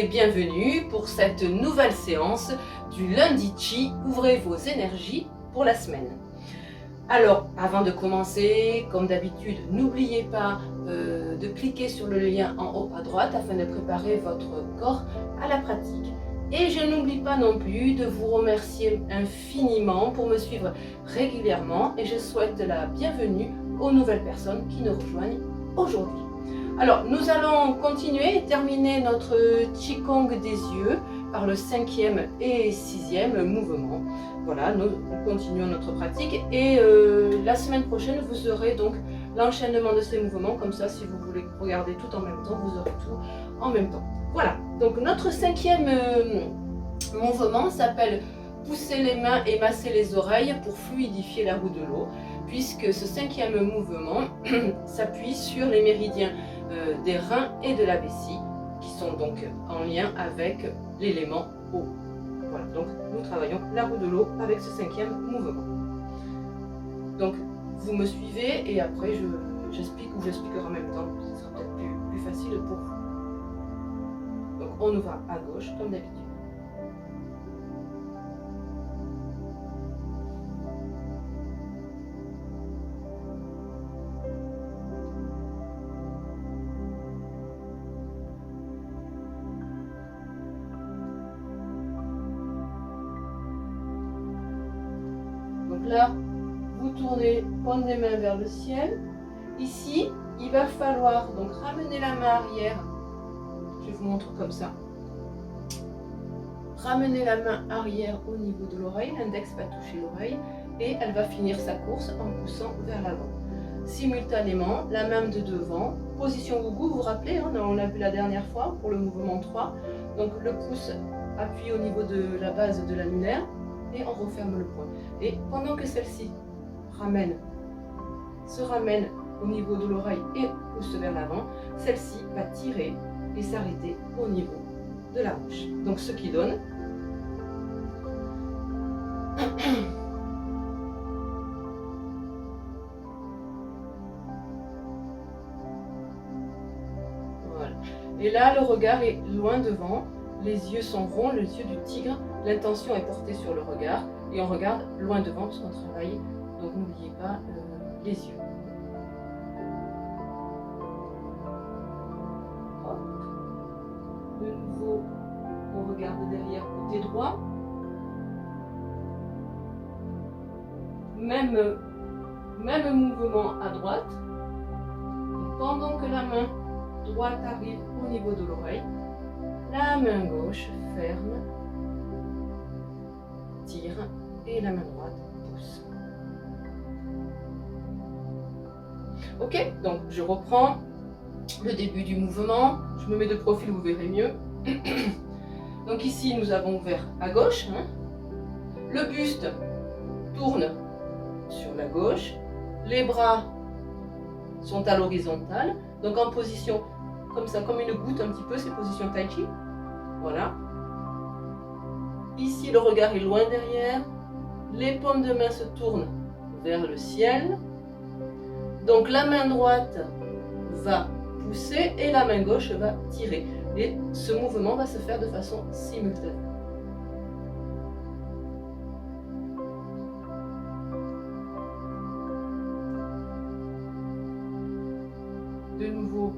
bienvenue pour cette nouvelle séance du lundi Chi. Ouvrez vos énergies pour la semaine. Alors, avant de commencer, comme d'habitude, n'oubliez pas de cliquer sur le lien en haut à droite afin de préparer votre corps à la pratique. Et je n'oublie pas non plus de vous remercier infiniment pour me suivre régulièrement et je souhaite la bienvenue aux nouvelles personnes qui nous rejoignent aujourd'hui. Alors, nous allons continuer et terminer notre Qigong des yeux par le 5e et 6e mouvement. Voilà, nous continuons notre pratique et la semaine prochaine, vous aurez donc l'enchaînement de ces mouvements. Comme ça, si vous voulez regarder tout en même temps, vous aurez tout en même temps. Voilà, donc notre 5e mouvement s'appelle pousser les mains et masser les oreilles pour fluidifier la roue de l'eau, puisque ce 5e mouvement s'appuie sur les méridiens des reins et de la vessie, qui sont donc en lien avec l'élément eau. Voilà, donc nous travaillons la roue de l'eau avec ce 5e mouvement. Donc vous me suivez et après j'explique ou j'expliquerai en même temps, ce sera peut-être plus facile pour vous. Donc on nous va à gauche comme d'habitude. Donc là, vous tournez, pointe des mains vers le ciel. Ici, il va falloir donc ramener la main arrière. Je vous montre comme ça. Ramener la main arrière au niveau de l'oreille. L'index va toucher l'oreille et elle va finir sa course en poussant vers l'avant. Simultanément, la main de devant, position gougou, vous vous rappelez, hein, on l'a vu la dernière fois pour le mouvement 3. Donc le pouce appuie au niveau de la base de l'annulaire et on referme le poing. Et pendant que celle-ci se ramène au niveau de l'oreille et pousse vers l'avant, celle-ci va tirer et s'arrêter au niveau de la bouche. Donc ce qui donne voilà. Et là le regard est loin devant, les yeux sont ronds, les yeux du tigre, l'intention est portée sur le regard et on regarde loin devant parce qu'on travaille, donc n'oubliez pas les yeux. De nouveau, on regarde derrière côté droit. Même mouvement à droite. Et pendant que la main droite arrive au niveau de l'oreille, la main gauche ferme, tire et la main droite pousse. Ok, donc je reprends le début du mouvement, je me mets de profil, vous verrez mieux. Donc ici nous avons ouvert à gauche, hein. Le buste tourne sur la gauche, les bras sont à l'horizontale, donc en position comme ça, comme une goutte un petit peu, c'est position tai chi. Voilà. Ici le regard est loin derrière, les paumes de main se tournent vers le ciel. Donc la main droite va pousser et la main gauche va tirer. Et ce mouvement va se faire de façon simultanée. De nouveau,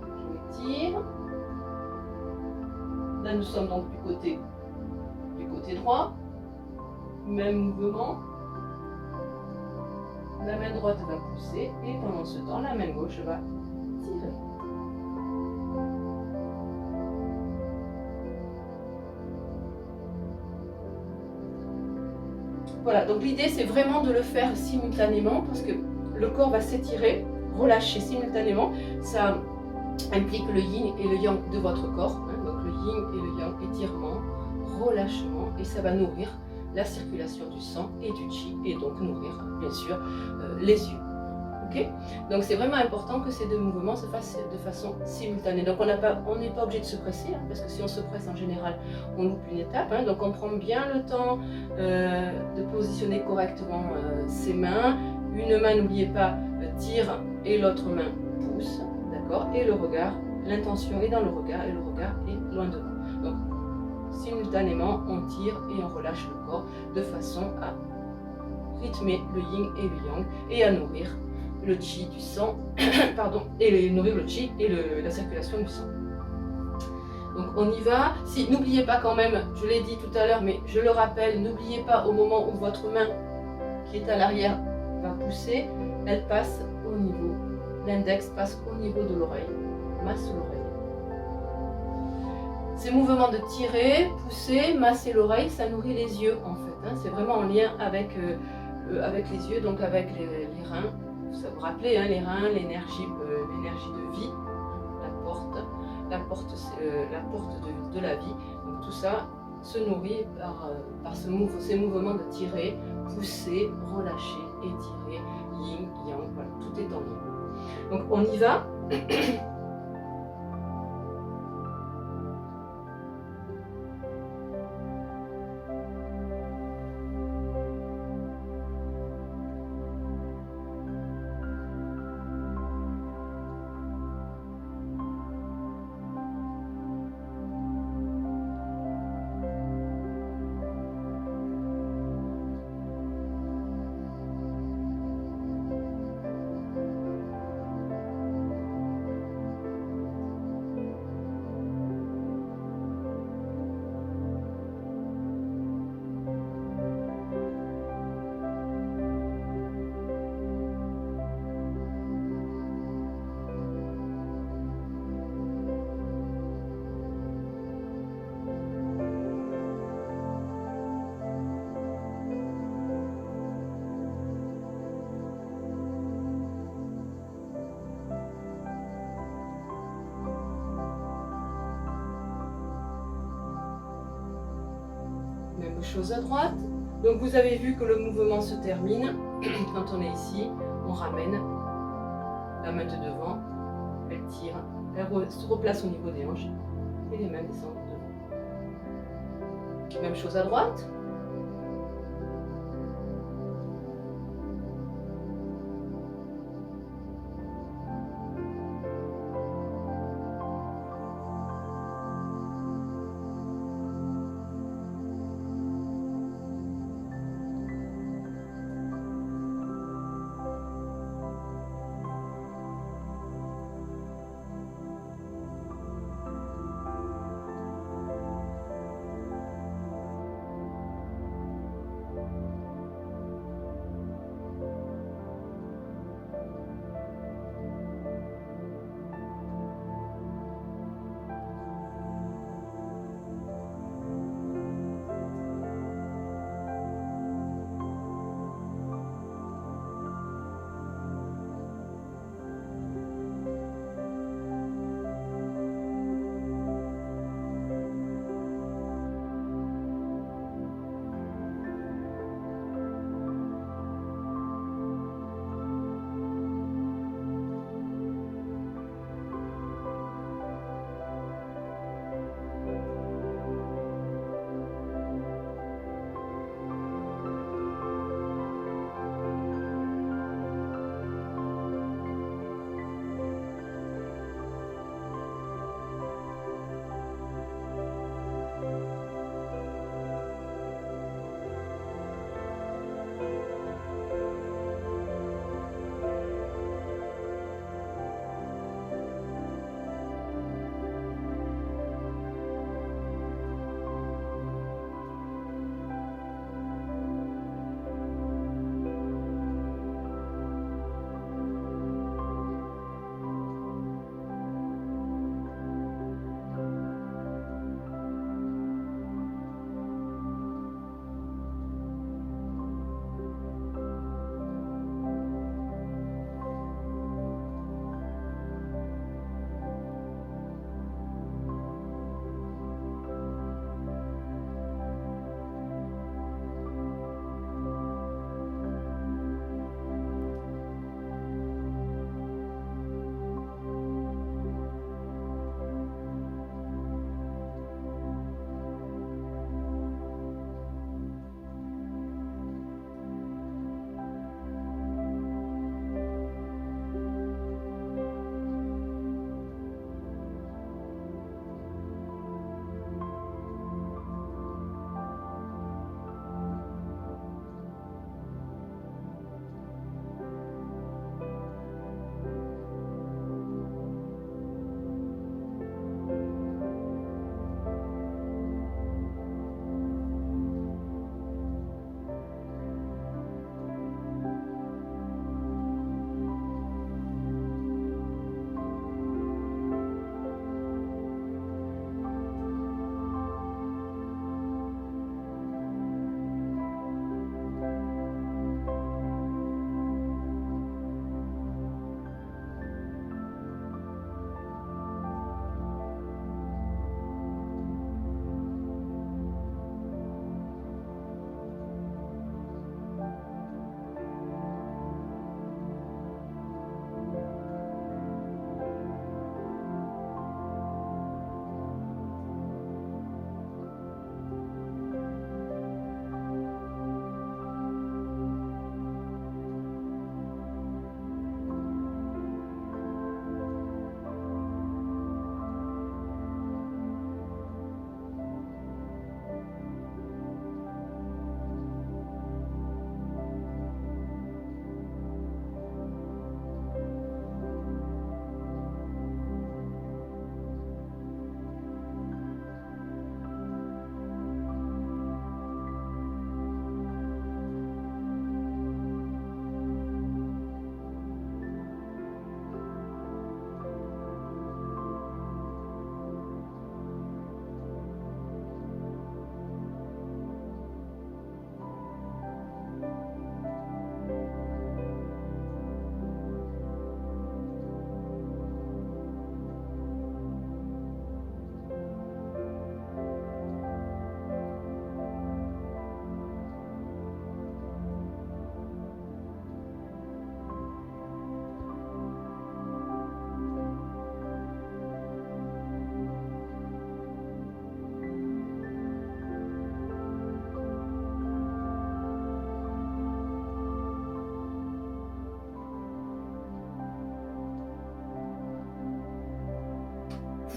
je tire. Là nous sommes donc du côté droit. Même mouvement. La main droite va pousser et pendant ce temps, la main gauche va tirer. Voilà, donc l'idée c'est vraiment de le faire simultanément parce que le corps va s'étirer, relâcher simultanément. Ça implique le yin et le yang de votre corps. Hein, donc le yin et le yang, étirement, relâchement et ça va nourrir la circulation du sang et du chi et donc nourrir bien sûr les yeux. Okay, donc c'est vraiment important que ces deux mouvements se fassent de façon simultanée. Donc on n'est pas obligé de se presser, hein, parce que si on se presse en général, on loupe une étape. Hein, donc on prend bien le temps de positionner correctement ses mains. Une main, n'oubliez pas, tire et l'autre main pousse, d'accord, et le regard l'intention est dans le regard et le regard est loin devant. Donc, simultanément, on tire et on relâche le corps de façon à rythmer le yin et le yang et à nourrir le chi du sang, pardon, et nourrir le chi et la circulation du sang. Donc on y va. Si, n'oubliez pas quand même, je l'ai dit tout à l'heure, mais je le rappelle, n'oubliez pas au moment où votre main qui est à l'arrière va pousser, elle passe au niveau, l'index passe au niveau de l'oreille, masse l'oreille. Ces mouvements de tirer, pousser, masser l'oreille, ça nourrit les yeux en fait. Hein. C'est vraiment en lien avec les yeux, donc avec les reins. Ça vous rappelez, hein, les reins, l'énergie de vie, la porte de la vie. Donc tout ça se nourrit par ces mouvements de tirer, pousser, relâcher, étirer, yin, yang, voilà, tout est en lien. Donc on y va. Même chose à droite. Donc vous avez vu que le mouvement se termine. Quand on est ici, on ramène la main de devant, elle tire, elle se replace au niveau des hanches et les mains descendent devant. Même chose à droite.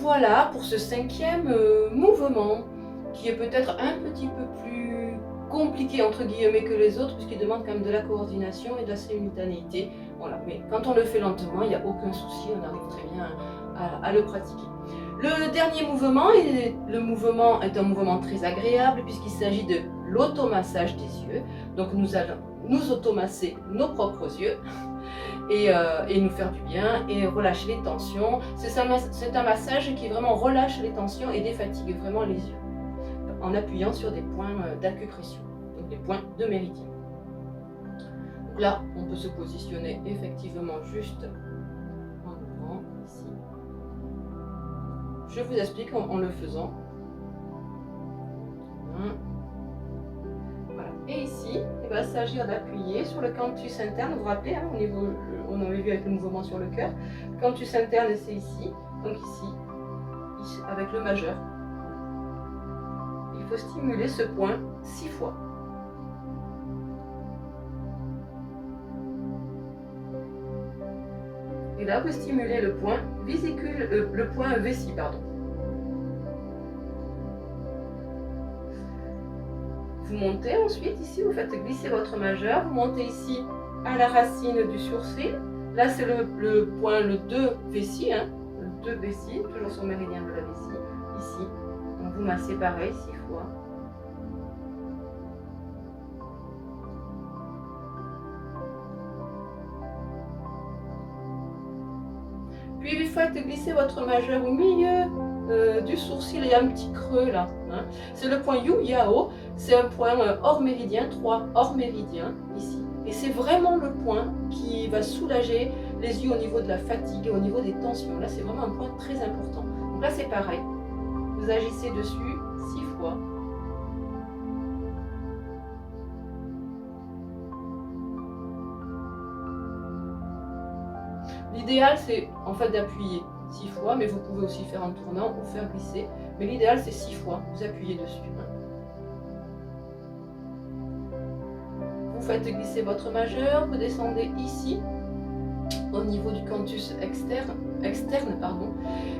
Voilà pour ce 5e mouvement, qui est peut-être un petit peu plus compliqué entre guillemets que les autres, puisqu'il demande quand même de la coordination et de la simultanéité. Voilà, mais quand on le fait lentement, il n'y a aucun souci, on arrive très bien à le pratiquer. Le dernier mouvement, le mouvement est un mouvement très agréable puisqu'il s'agit de l'automassage des yeux. Donc nous allons nous automasser nos propres yeux et nous faire du bien et relâcher les tensions. C'est un massage qui vraiment relâche les tensions et défatigue vraiment les yeux en appuyant sur des points d'acupression, donc des points de méridien. Donc là, on peut se positionner effectivement juste en ouvrant ici. Je vous explique en le faisant. Voilà. Et ici, il va s'agir d'appuyer sur le canthus interne. Vous vous rappelez, hein, au niveau, on avait vu avec le mouvement sur le cœur. Le canthus interne, c'est ici. Donc ici, avec le majeur. Il faut stimuler ce point 6 fois. Et là, vous stimulez le point vésicule, le point vessie, pardon. Vous montez ensuite ici, vous faites glisser votre majeur, vous montez ici à la racine du sourcil. Là, c'est le point, le 2 vessie, hein, le 2 vessie, toujours sur le méridien de la vessie, ici. Donc vous massez pareil 6 fois. Puis vous faites glisser votre majeur au milieu du sourcil, il y a un petit creux là. Hein. C'est le point Yu Yao, c'est un point hors méridien, 3 hors méridien ici. Et c'est vraiment le point qui va soulager les yeux au niveau de la fatigue et au niveau des tensions. Là, c'est vraiment un point très important. Donc là, c'est pareil. Vous agissez dessus 6 fois. L'idéal, c'est en fait d'appuyer 6 fois, mais vous pouvez aussi faire en tournant ou faire glisser. Mais l'idéal, c'est 6 fois, vous appuyez dessus. Vous faites glisser votre majeur, vous descendez ici, au niveau du canthus externe pardon.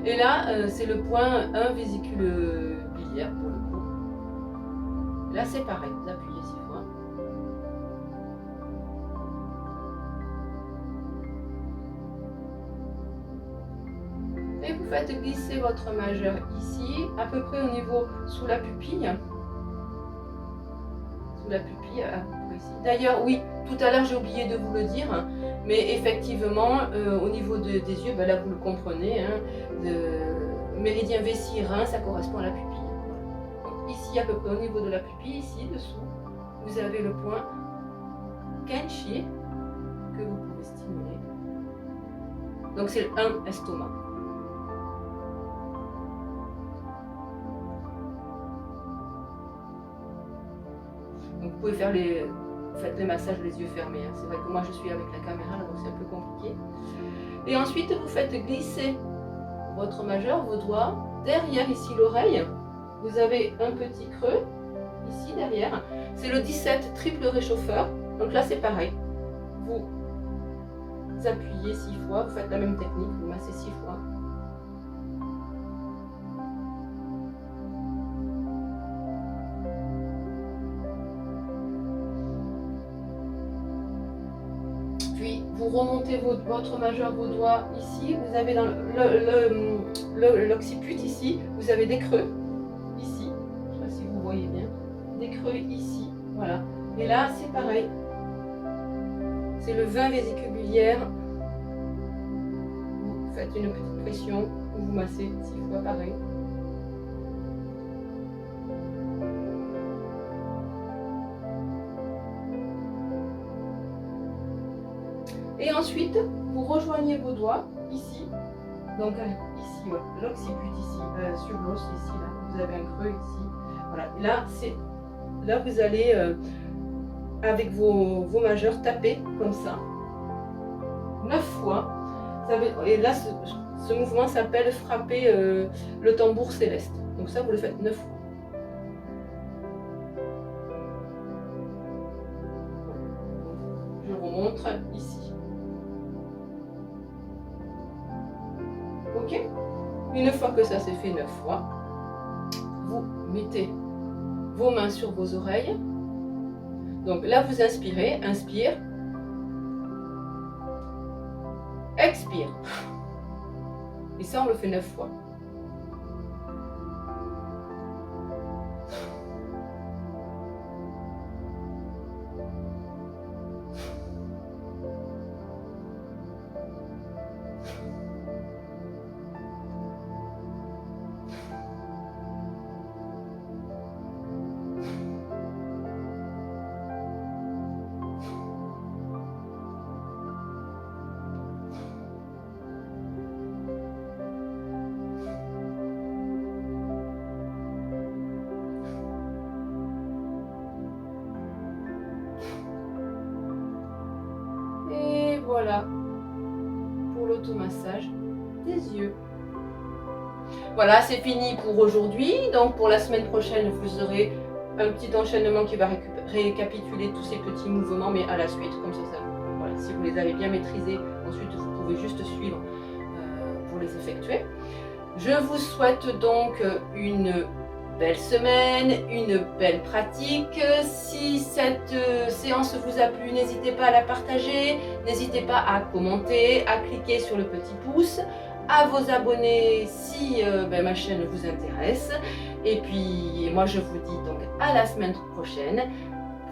Et là, c'est le point 1 vésicule biliaire pour le coup. Là, c'est pareil, vous appuyez 6 fois. Et vous faites glisser votre majeur ici, à peu près au niveau sous la pupille. Sous la pupille, à peu près ici. D'ailleurs, oui, tout à l'heure j'ai oublié de vous le dire, mais effectivement, au niveau des yeux, ben là vous le comprenez, hein, méridien vessie-rein, ça correspond à la pupille. Donc, ici, à peu près au niveau de la pupille, ici dessous, vous avez le point Kenshi que vous pouvez stimuler. Donc c'est le 1 estomac. Donc vous pouvez faire faites les massages les yeux fermés. Hein. C'est vrai que moi je suis avec la caméra, donc c'est un peu compliqué. Et ensuite vous faites glisser votre majeur, vos doigts, derrière ici l'oreille. Vous avez un petit creux, ici derrière. C'est le 17 triple réchauffeur. Donc là c'est pareil. Vous appuyez 6 fois, vous faites la même technique, vous massez 6 fois. Puis vous remontez votre majeur, vos doigts ici. Vous avez dans l'occiput ici, vous avez des creux ici. Je ne sais pas si vous voyez bien. Des creux ici. Voilà. Et là, c'est pareil. C'est le 20 vésicule biliaire. Vous faites une petite pression. Vous massez 6 fois pareil. Et ensuite, vous rejoignez vos doigts ici. Donc ici, ouais, l'occiput ici, sur l'os ici, là, vous avez un creux ici. Voilà. Et là, vous allez avec vos majeurs taper comme ça 9 fois. Et là, ce mouvement s'appelle frapper le tambour céleste. Donc ça, vous le faites 9 fois. Je remonte ici. Ok. Une fois que ça s'est fait 9 fois, vous mettez vos mains sur vos oreilles. Donc là, vous inspirez, inspire, expire. Et ça, on le fait 9 fois. Voilà pour l'automassage des yeux. Voilà, c'est fini pour aujourd'hui. Donc pour la semaine prochaine, vous aurez un petit enchaînement qui va récapituler tous ces petits mouvements, mais à la suite, comme ça, voilà, si vous les avez bien maîtrisés, ensuite vous pouvez juste suivre pour les effectuer. Je vous souhaite donc une belle semaine, une belle pratique. Si cette séance vous a plu, n'hésitez pas à la partager, n'hésitez pas à commenter, à cliquer sur le petit pouce, à vous abonner si ma chaîne vous intéresse. Et puis moi je vous dis donc à la semaine prochaine.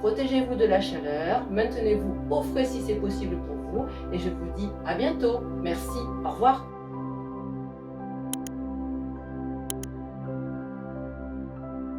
Protégez-vous de la chaleur, maintenez-vous au frais si c'est possible pour vous et je vous dis à bientôt. Merci, au revoir.